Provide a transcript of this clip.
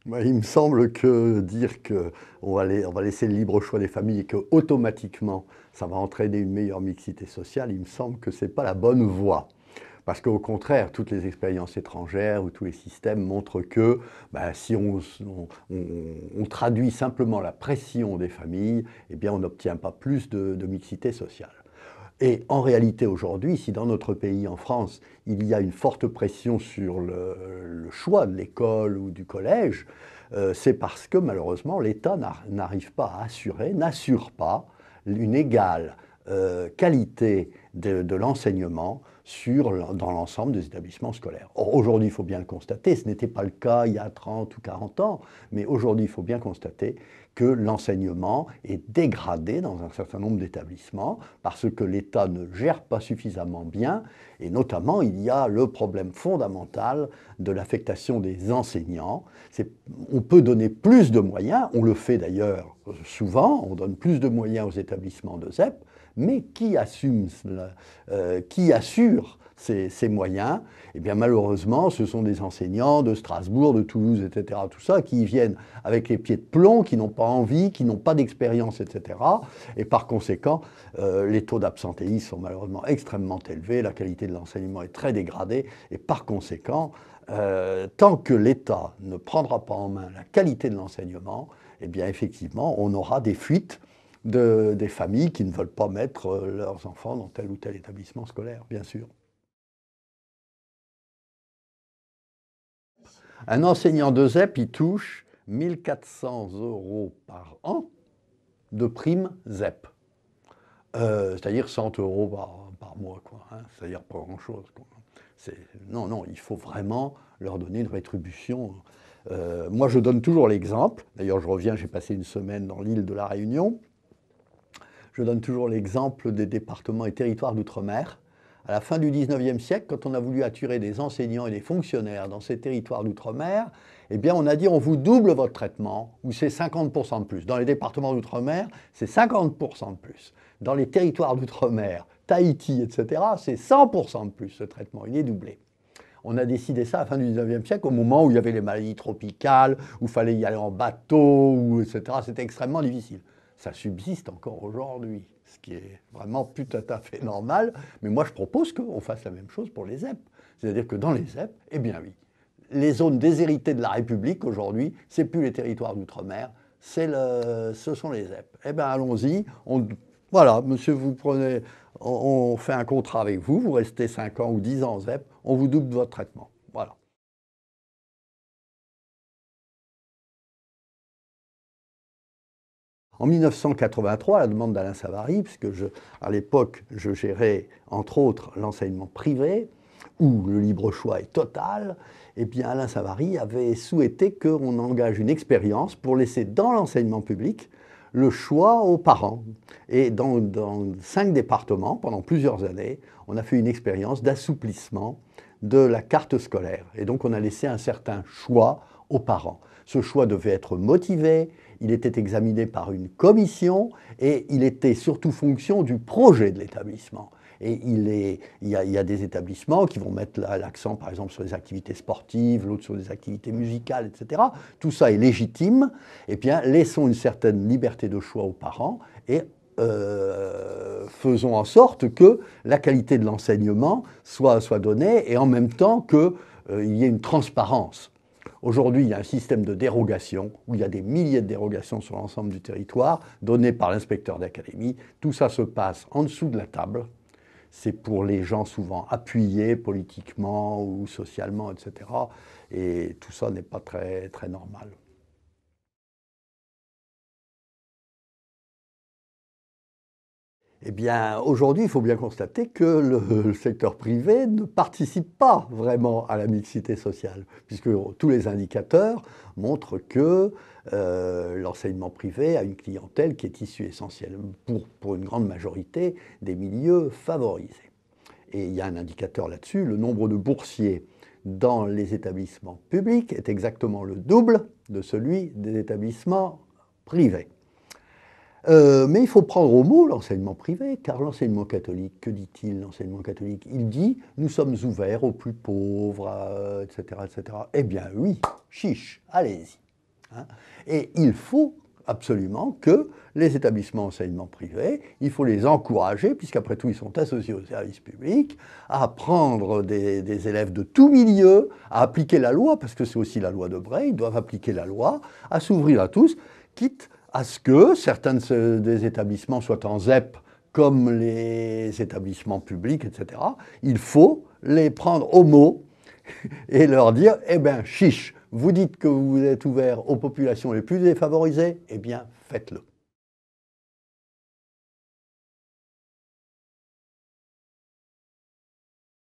Moi, il me semble que dire on va laisser le libre choix des familles et que automatiquement ça va entraîner une meilleure mixité sociale, il me semble que ce n'est pas la bonne voie. Parce qu'au contraire, toutes les expériences étrangères ou tous les systèmes montrent que ben, si on traduit simplement la pression des familles, eh bien on n'obtient pas plus de mixité sociale. Et en réalité, aujourd'hui, si dans notre pays, en France, il y a une forte pression sur le choix de l'école ou du collège, c'est parce que malheureusement, l'État n'arrive pas à assurer, n'assure pas une égale qualité de l'enseignement dans l'ensemble des établissements scolaires. Or, aujourd'hui, il faut bien le constater, ce n'était pas le cas il y a 30 ou 40 ans, mais aujourd'hui, il faut bien constater que l'enseignement est dégradé dans un certain nombre d'établissements parce que l'État ne gère pas suffisamment bien, et notamment il y a le problème fondamental de l'affectation des enseignants. On peut donner plus de moyens, on le fait d'ailleurs souvent, on donne plus de moyens aux établissements de ZEP, mais qui assure ces moyens? Eh bien malheureusement, ce sont des enseignants de Strasbourg, de Toulouse, etc., tout ça, qui viennent avec les pieds de plomb, qui n'ont pas envie, qui n'ont pas d'expérience, etc. Et par conséquent, les taux d'absentéisme sont malheureusement extrêmement élevés, la qualité de l'enseignement est très dégradée, et par conséquent, tant que l'État ne prendra pas en main la qualité de l'enseignement, eh bien effectivement, on aura des fuites des familles qui ne veulent pas mettre leurs enfants dans tel ou tel établissement scolaire, bien sûr. Un enseignant de ZEP, il touche 1 400 € par an de prime ZEP. C'est-à-dire 100 € par mois, quoi, hein. C'est-à-dire pas grand-chose, quoi. Non, non, il faut vraiment leur donner une rétribution. Moi, je donne toujours l'exemple. D'ailleurs, je reviens, j'ai passé une semaine dans l'île de la Réunion. Je donne toujours l'exemple des départements et territoires d'outre-mer. À la fin du 19e siècle, quand on a voulu attirer des enseignants et des fonctionnaires dans ces territoires d'outre-mer, eh bien on a dit on vous double votre traitement, ou c'est 50% de plus. Dans les départements d'outre-mer, c'est 50% de plus. Dans les territoires d'outre-mer, Tahiti, etc., c'est 100% de plus ce traitement, il est doublé. On a décidé ça à la fin du 19e siècle, au moment où il y avait les maladies tropicales, où il fallait y aller en bateau, etc. C'était extrêmement difficile. Ça subsiste encore aujourd'hui, ce qui est vraiment plus tout à fait normal. Mais moi, je propose qu'on fasse la même chose pour les ZEP. C'est-à-dire que dans les ZEP, eh bien oui, les zones déshéritées de la République aujourd'hui, c'est plus les territoires d'outre-mer, ce sont les ZEP. Eh bien, allons-y. Voilà, monsieur, vous prenez, on fait un contrat avec vous, vous restez 5 ans ou 10 ans en ZEP, on vous double votre traitement. Voilà. En 1983, à la demande d'Alain Savary, puisque à l'époque, je gérais entre autres l'enseignement privé, où le libre choix est total, eh bien Alain Savary avait souhaité qu'on engage une expérience pour laisser dans l'enseignement public le choix aux parents. Et dans 5 départements, pendant plusieurs années, on a fait une expérience d'assouplissement de la carte scolaire. Et donc on a laissé un certain choix aux parents. Ce choix devait être motivé, il était examiné par une commission et il était surtout fonction du projet de l'établissement. Et il y a des établissements qui vont mettre l'accent, par exemple, sur les activités sportives, l'autre sur les activités musicales, etc. Tout ça est légitime. Eh bien, laissons une certaine liberté de choix aux parents et faisons en sorte que la qualité de l'enseignement soit donnée et en même temps qu'il y ait une transparence. Aujourd'hui, il y a un système de dérogation où il y a des milliers de dérogations sur l'ensemble du territoire données par l'inspecteur d'académie. Tout ça se passe en dessous de la table. C'est pour les gens souvent appuyés politiquement ou socialement, etc. Et tout ça n'est pas très, très normal. Eh bien, aujourd'hui, il faut bien constater que le secteur privé ne participe pas vraiment à la mixité sociale, puisque tous les indicateurs montrent que l'enseignement privé a une clientèle qui est issue essentiellement, pour une grande majorité, des milieux favorisés. Et il y a un indicateur là-dessus, le nombre de boursiers dans les établissements publics est exactement le double de celui des établissements privés. Mais il faut prendre au mot l'enseignement privé, car l'enseignement catholique, que dit-il l'enseignement catholique? Il dit nous sommes ouverts aux plus pauvres, etc., etc. Eh bien oui, chiche, allez-y. hein. Et il faut absolument que les établissements d'enseignement privés, il faut les encourager, puisqu'après tout ils sont associés au service public, à prendre des élèves de tout milieu, à appliquer la loi, parce que c'est aussi la loi de Bray, ils doivent appliquer la loi, à s'ouvrir à tous, quitte à ce que certains des établissements soient en ZEP, comme les établissements publics, etc. Il faut les prendre au mot et leur dire, eh bien, chiche, vous dites que vous êtes ouvert aux populations les plus défavorisées, eh bien, faites-le.